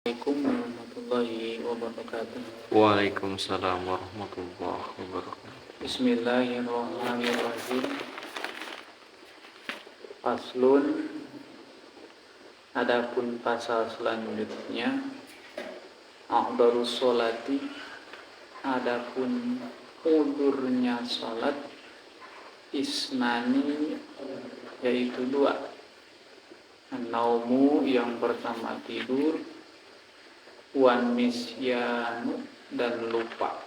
Assalamualaikum warahmatullahi wabarakatuh. Waalaikumsalam warahmatullahi wabarakatuh. Bismillahirrahmanirrahim. Faslun. Adapun pasal selanjutnya, a'dharus sholati. Adapun udurnya salat, isnani yaitu dua. An-naumu yang pertama tidur, wan nisyanu dan lupa.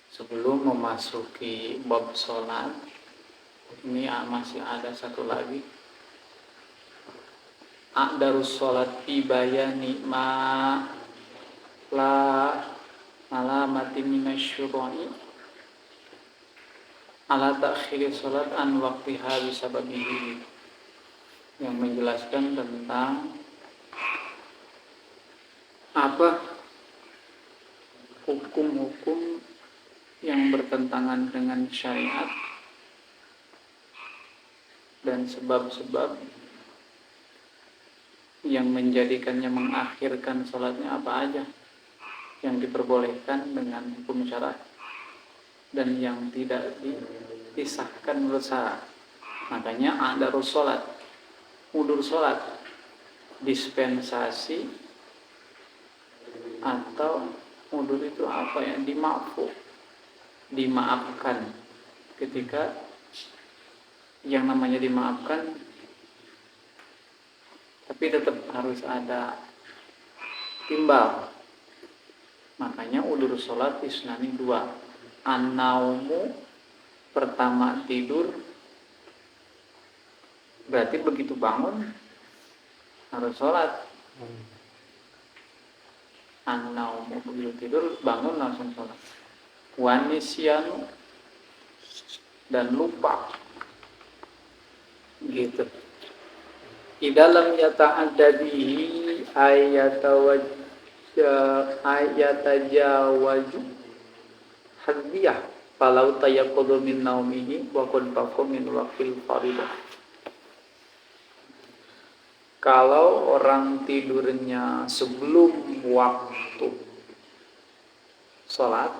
Sebelum memasuki bab sholat, ini masih ada satu lagi. A'darus sholat fi bayani ma la alamati minasyuroni ala ta'khiri sholat an waqtiha bisababihi, yang menjelaskan tentang apa hukum-hukum yang bertentangan dengan syariat dan sebab-sebab yang menjadikannya mengakhirkan sholatnya apa aja, yang diperbolehkan dengan hukum syarak dan yang tidak disahkan menurut syarak. Makanya a'darus sholat, udur sholat, dispensasi atau udur itu apa ya, dimaafkan. Ketika yang namanya dimaafkan tapi tetap harus ada timbal, makanya udur sholat isnani dua. An-naumu pertama tidur, berarti begitu bangun harus sholat. An-naumu begitu tidur bangun langsung sholat. Wanisyanu dan lupa, gitu. Idalam yata'addadihi ayatajawaju hadiyah falau tayaqudu min naumihi wa qad baqa min waqtil faridah. Kalau orang tidurnya sebelum waktu sholat,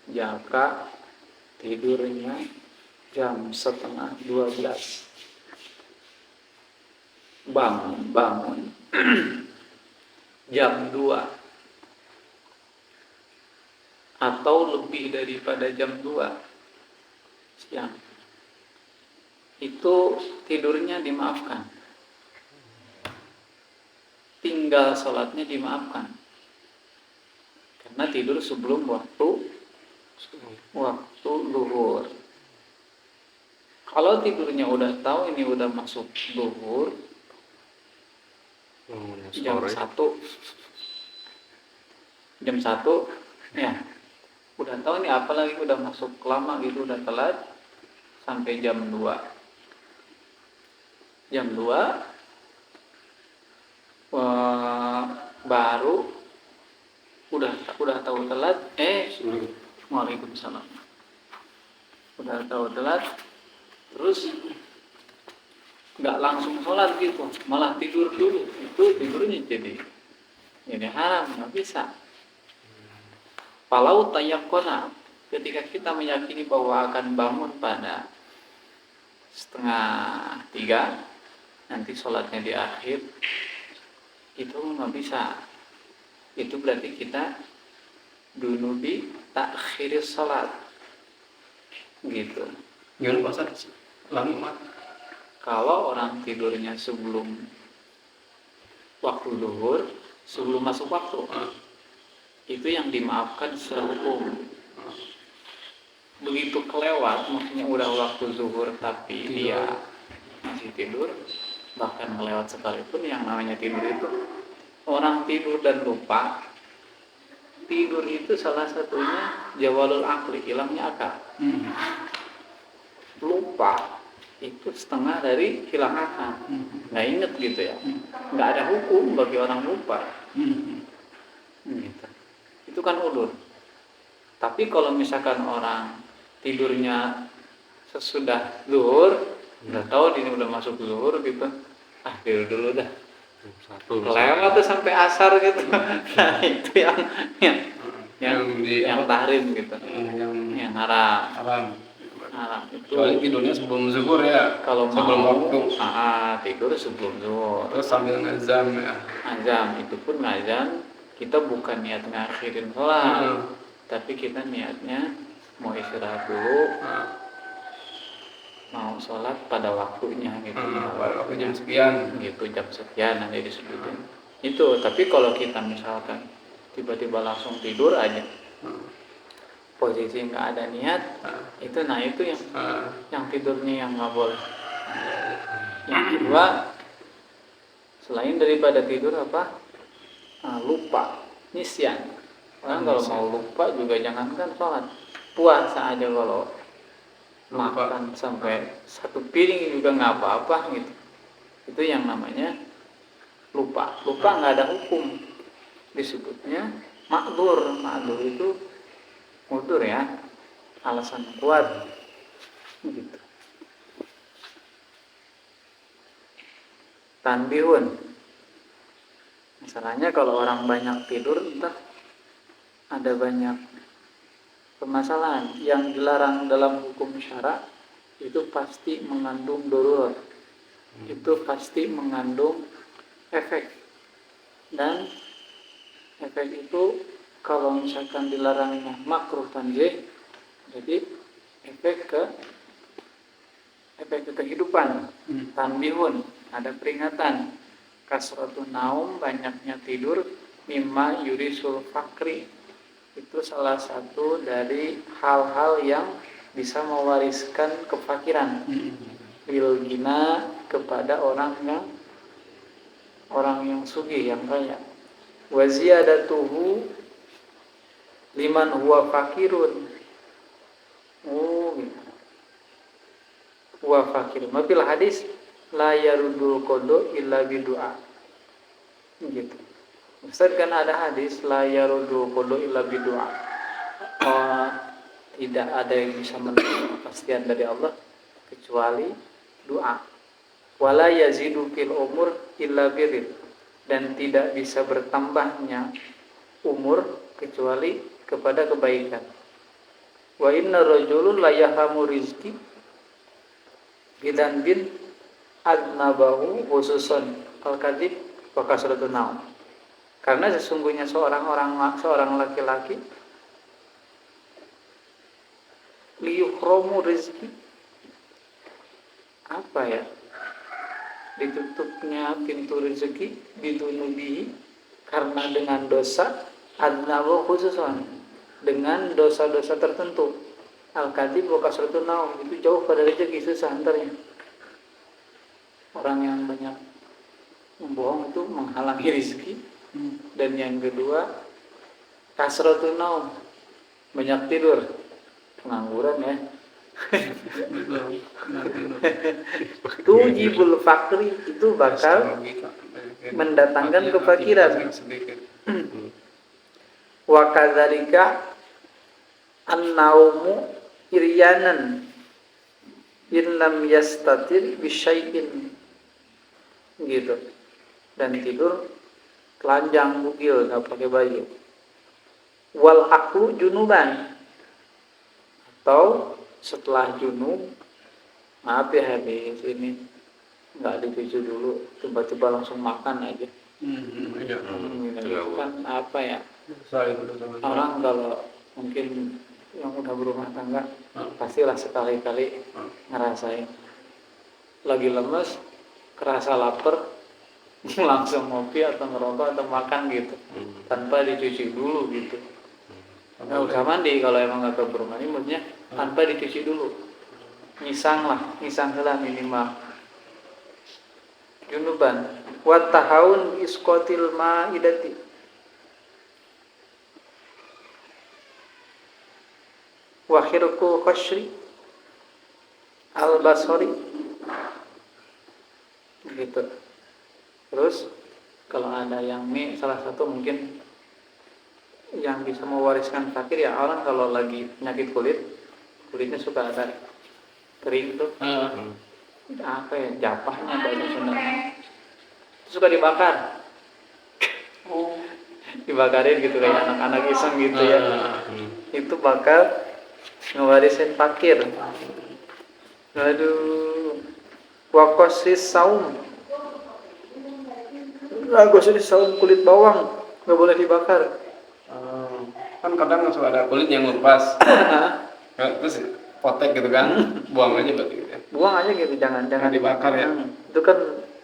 jika tidurnya jam 11:30, bangun jam 2 atau lebih daripada jam 2 siang, itu tidurnya dimaafkan, tinggal sholatnya dimaafkan karena tidur sebelum waktu zuhur. Kalau tidurnya udah tahu ini udah masuk zuhur, jam 1 ya, udah tahu ini apalagi udah masuk lama gitu, udah telat sampai jam 2 baru udah tahu telat, Waalaikumsalam, udah tahu telat terus nggak langsung sholat gitu, malah tidur dulu, itu tidurnya jadi haram, nggak bisa. Falau tayaqqana, ketika kita meyakini bahwa akan bangun pada 2:30, nanti sholatnya di akhir, itu nggak bisa. Itu berarti kita dunubi takhir sholat, gitu. Gimana pasal lama? Kalau orang tidurnya sebelum waktu zuhur, sebelum masuk waktu, itu yang dimaafkan secara hukum. Begitu kelewat, maksudnya udah waktu zuhur tapi dia masih tidur, bahkan kelewat sekalipun, yang namanya tidur itu, orang tidur dan lupa. Tidur itu salah satunya jawalul akli, hilangnya akal. Lupa itu setengah dari hilang akal, nggak inget gitu ya, nggak ada hukum bagi orang lupa. Gitu. Itu kan udur. Tapi kalau misalkan orang tidurnya sesudah zuhur, Udah tahu ini udah masuk zuhur gitu, tidur dulu dah. Jam 1 Lewat tuh sampai asar gitu. Nah itu yang tahrim gitu, yang haram itu. Kecuali tidurnya sebelum zuhur ya. Kalau sebelum mau waktu. tidur sebelum zuhur. Terus sambil ngazam ya. Azam itu pun ngazam kita bukan niat ngakhirin sholat, tapi kita niatnya mau istirahat dulu, mau sholat pada waktunya gitu. Pada waktu jam sekian gitu, jam sekian nanti disebutin itu. Tapi kalau kita misalkan tiba-tiba langsung tidur aja, posisi nggak ada niat, itu yang tidurnya yang nggak boleh. Yang kedua, selain daripada tidur lupa, nisyan. Orang kalau mau lupa juga jangankan sholat, puasa aja kalau makan sampai satu piring juga nggak apa-apa gitu. Itu yang namanya lupa nggak ada hukum, disebutnya makdur itu mudur ya, alasan kuat gitu. Tanbihun, masalahnya kalau orang banyak tidur entah ada banyak permasalahan. Yang dilarang dalam hukum syara itu pasti mengandung darurat, itu pasti mengandung efek. Dan efek itu kalau misalkan dilarangnya makruh tanzih, jadi efek ke kehidupan. Tanbihun, ada peringatan. Kasratun naum, banyaknya tidur, mimma yurisul fakri, itu salah satu dari hal-hal yang bisa mewariskan kefakiran. Lil gina, kepada orang yang sugih, yang kaya. Wa ziyadatuhu liman huwa fakirun. Gitu. Wa fakirun. Mafil hadis la yarudul qada illa bidu'a. Gitu. Ustaz, kan ada hadis la yarudul qada illa bidu'a. Tidak ada yang bisa menerima kepastian dari Allah kecuali doa. Wala yazidu fil umur illa birr. Dan tidak bisa bertambahnya umur kecuali kepada kebaikan. Wa inna rajulun la yahamu rizqi bidan bin adnabahu khususan al-kadhib wa kasratun naum. Karena sesungguhnya seorang laki-laki liyuhramu rizki, ditutupnya pintu rezeki bidunubihi, karena dengan dosa, adnabahu khususan, dengan dosa-dosa tertentu. Al-kadhib wa kasratun naum, itu jauh pada rezeki, susah antaranya. Orang yang banyak membohong itu menghalangi rezeki. Dan yang kedua, kasratun naum, banyak tidur, pengangguran ya. Tujibul fakri, itu bakal mendatangkan kefakiran. Wa kadzalika an-naumu iryanan in lam yastatir bisyai'in, gitu. Dan tidur telanjang bugil, nggak pakai baju. Wal aklu junuban, atau setelah junub, maaf ya habis ini nggak dicuci dulu, tiba-tiba langsung makan aja. Kan orang kalau mungkin yang udah berumah tangga pastilah sekali-kali ngerasain lagi lemes, kerasa lapar, langsung ngopi atau ngerokok atau makan gitu tanpa dicuci dulu gitu. Nggak usah mandi kalau emang nggak tahu bermandi, maksudnya tanpa dicuci dulu, ngisang lah minimal. Junuban wa tahawun isqatil ma'idati, wa khirqu khashri al-basari, gitu. Terus kalau ada yang ini salah satu mungkin yang bisa mewariskan fakir ya, orang kalau lagi penyakit kulitnya suka ada kering tuh. apa ya, japahnya bahasa Sunda suka dibakar, Oh. dibakarin gitu kayak anak-anak iseng gitu ya. Hmm. Itu bakal ngewarisin fakir. Aduh, wakosis saum, wakosis saum, kulit bawang nggak boleh dibakar. Kan kadang suka ada kulit yang lepas. Nah, terus potek gitu kan, buang aja berarti gitu ya. Buang aja gitu, jangan Dibakar ya. Itu kan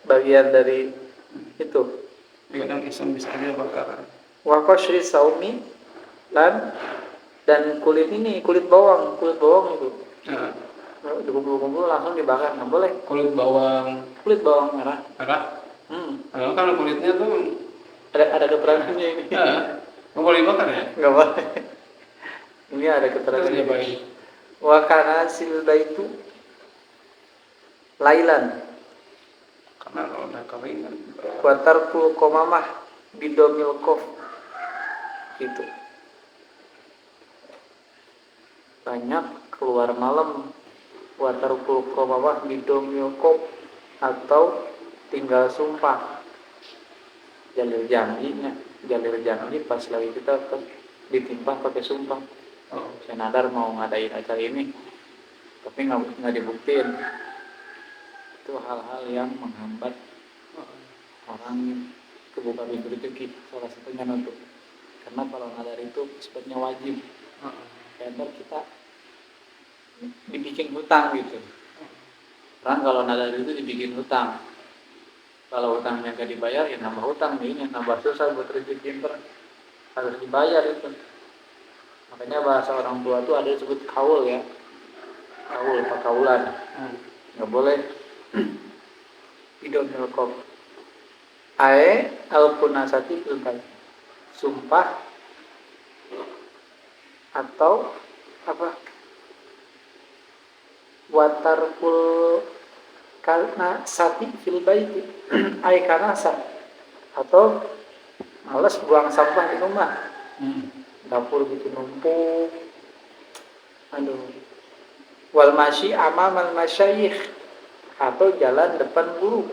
bagian dari itu. Kadang iseng bisa aja bakar. Wakosis saumi dan kulit ini, kulit bawang itu Nah, dikumpul-kumpul langsung dibakar, nggak boleh. kulit bawang Kulit bawang merah. merah. Hmm. Kalau kulitnya tuh Ada keterangannya ini. nggak boleh dibakar ya? Nggak boleh. Ini ada Terus keterangannya. diapain? Wakana silba itu lailan. Karena kalau udah kering kan. Watarkul komamah bidomil kof. Gitu. Banyak keluar malam. Watarkul komamah bidomil kof. Atau tinggal sumpah. Jalir janji pas lagi kita ditimpa pakai sumpah. Saya nadar mau ngadain acara ini, tapi nggak dibuktiin. Itu hal-hal yang menghambat orang kebuka pintu rezeki, salah satunya untuk. Karena kalau nadar itu sifatnya wajib. Kayak kita dibikin hutang gitu. Orang kalau nadar itu dibikin hutang. Kalau hutangnya nggak dibayar, ya nambah hutang, ini nambah susah buat rezeki ntar. Harus dibayar itu. Makanya bahasa orang tua tuh ada disebut kaul ya, pakaulan. Nggak boleh idom milkop. Ae al-punasati filbal, sumpah atau apa? Watarkul karena sati filbaiti, ae kanasa, atau malas buang sampah di rumah. Dapur gitu numpuk. Aduh. Wal masyi amamal masyayikh, atau jalan depan guru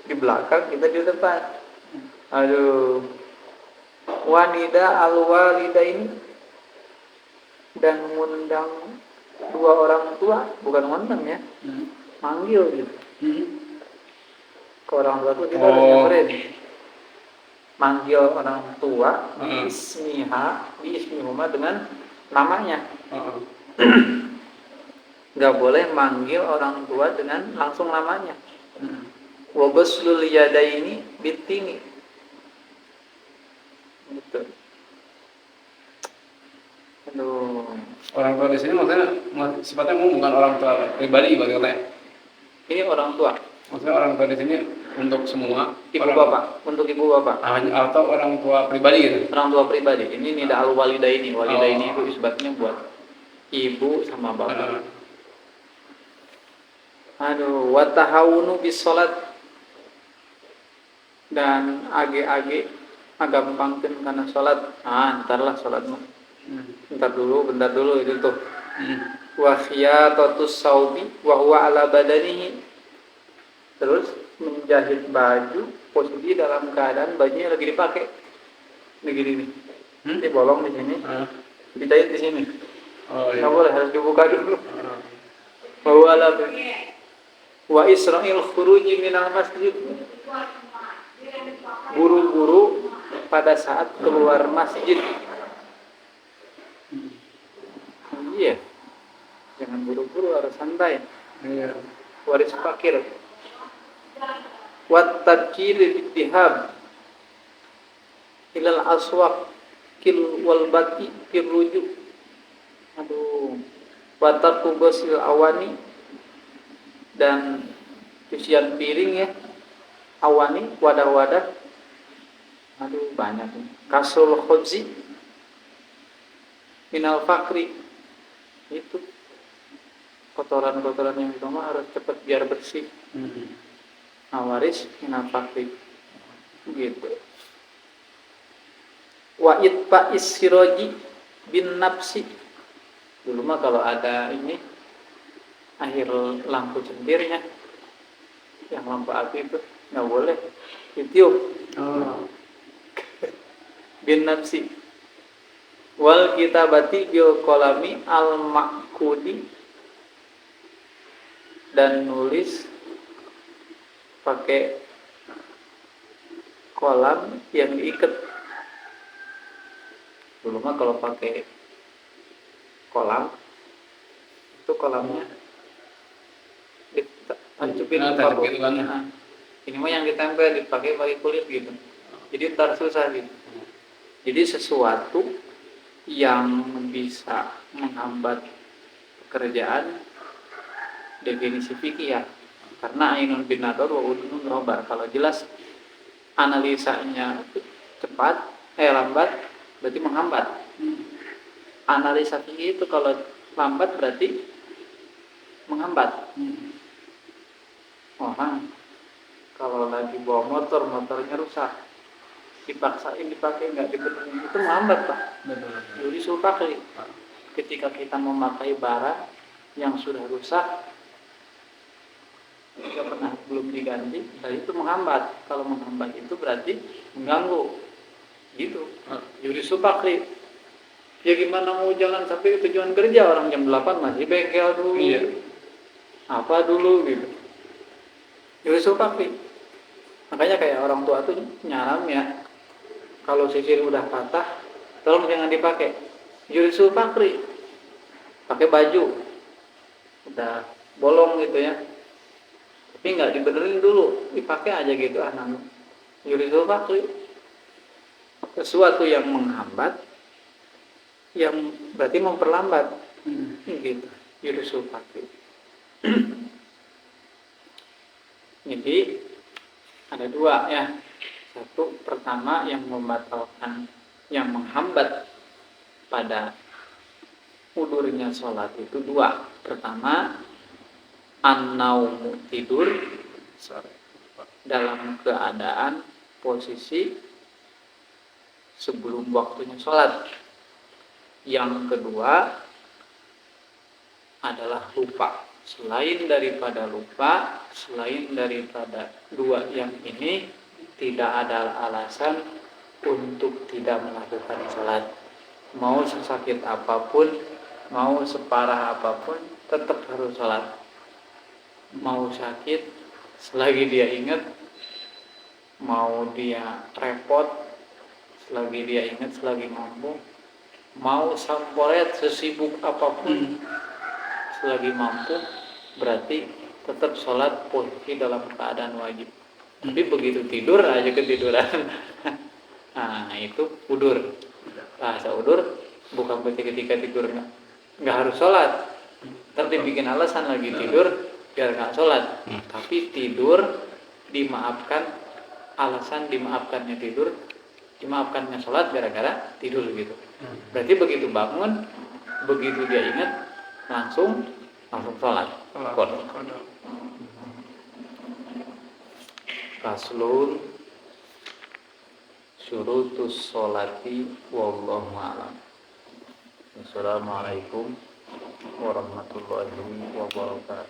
di belakang, kita di depan. Aduh. Wanida al walidain, dan mengundang dua orang tua, bukan ngundang ya, manggil gitu. Ke orang tua tuh kita harus nyamperin. Manggil orang tua bismihuma dengan namanya. Nggak boleh manggil orang tua dengan langsung namanya. Wabaslul yadaini bitini. Gitu. Aduh. Orang tua di sini maksudnya sifatnya bukan orang tua pribadi maksudnya. Ini orang tua. Maksudnya orang tua di sini untuk semua. Untuk ibu bapak. Atau orang tua pribadi gitu. Orang tua pribadi. Ini nida al walidaini. Walidaini itu isbatnya buat ibu sama bapak. Aduh, watahawunu bis sholat, dan age-age agampangkeun kana sholat. Ntarlah sholatmu. Bentar dulu itu tuh. Wa khiyatatus saubi wa huwa ala badanihi. Terus menjahit baju posisi dalam keadaan bajunya lagi dipakai. Begini nih. Ini bolong di sini. Dijahit di sini. Nggak boleh, harus dibuka dulu. Wa huwa ala wa isra'il khuruji minal masjid, buru-buru pada saat keluar masjid. Iya, jangan buru-buru, harus santai. Waris fakir. Wat tadkir bittihab ilal aswaq kil wal bati fir ruju. Aduh, watarku gosil awani, dan cucian piring ya, awani, wadah-wadah. Aduh, banyak nih. Kasul khubzi minal fakri, itu kotoran-kotoran yang di rumah harus cepat biar bersih. Awaris minal fakri, gitu. Wa itfa isiroji bin nafsi. Dulu mah kalau ada ini akhir lampu cendirnya, yang lampu api itu nggak boleh ditiup. Bin nafsi wal kitabati bil kolami al makudi, dan nulis pakai kolam yang diikat. Dulu mah kalau pakai kolam itu kolamnya ditancupin ke paku. gitu kan. Nah, ini mah yang ditempel dipakai kulit gitu. Jadi ntar susah gitu. Jadi sesuatu yang bisa menghambat pekerjaan definisi fikih ya. Karena ainun bin nador wa udunun robar. Kalau jelas analisanya cepat, lambat berarti menghambat. Analisa fikih itu kalau lambat berarti menghambat. Orang kalau lagi bawa motor, motornya rusak, dipaksain dipakai nggak dibenerin, itu menghambat Pak. Jadi sulfakri. Ketika kita memakai barang yang sudah rusak, nggak pernah belum diganti, dan itu menghambat. Kalau menghambat itu berarti mengganggu, gitu. Jadi sulfakri. Ya gimana mau jalan sampai tujuan kerja, orang jam 8 masih bengkel dulu. Iya. Apa dulu gitu. Yurisul Fakri. Makanya kayak orang tua tuh nyaram ya, kalau sisir udah patah, tolong jangan dipakai. Yurisul Fakri. Pakai baju udah bolong gitu ya, tapi nggak dibenerin dulu, dipakai aja gitu anak. Yurisul Fakri. Sesuatu yang menghambat, yang berarti memperlambat, gitu. Yurisul Fakri. Jadi ada dua ya. Satu, pertama yang membatalkan, yang menghambat pada udurnya sholat itu dua. Pertama, an-naumu, tidur dalam keadaan posisi sebelum waktunya sholat. Yang kedua adalah lupa. Selain daripada lupa, selain daripada dua yang ini, tidak ada alasan untuk tidak melakukan sholat. Mau sesakit apapun, mau separah apapun, tetap harus sholat. Mau sakit, selagi dia ingat, mau dia repot, selagi dia ingat, selagi mampu, mau samporet sesibuk apapun, selagi mampu, berarti tetap sholat posisi dalam keadaan wajib. Tapi begitu tidur aja ketiduran. Nah itu udur. Bahasa udur bukan berarti ketika tidur nggak harus sholat. Ntar dibikin alasan lagi tidur biar nggak sholat. Tapi tidur dimaafkan, alasan dimaafkannya tidur, dimaafkannya sholat gara-gara tidur gitu. Berarti begitu bangun, begitu dia ingat, langsung sholat. Faslun syurutus sholati wallahu a'lam. Assalamualaikum warahmatullahi wabarakatuh.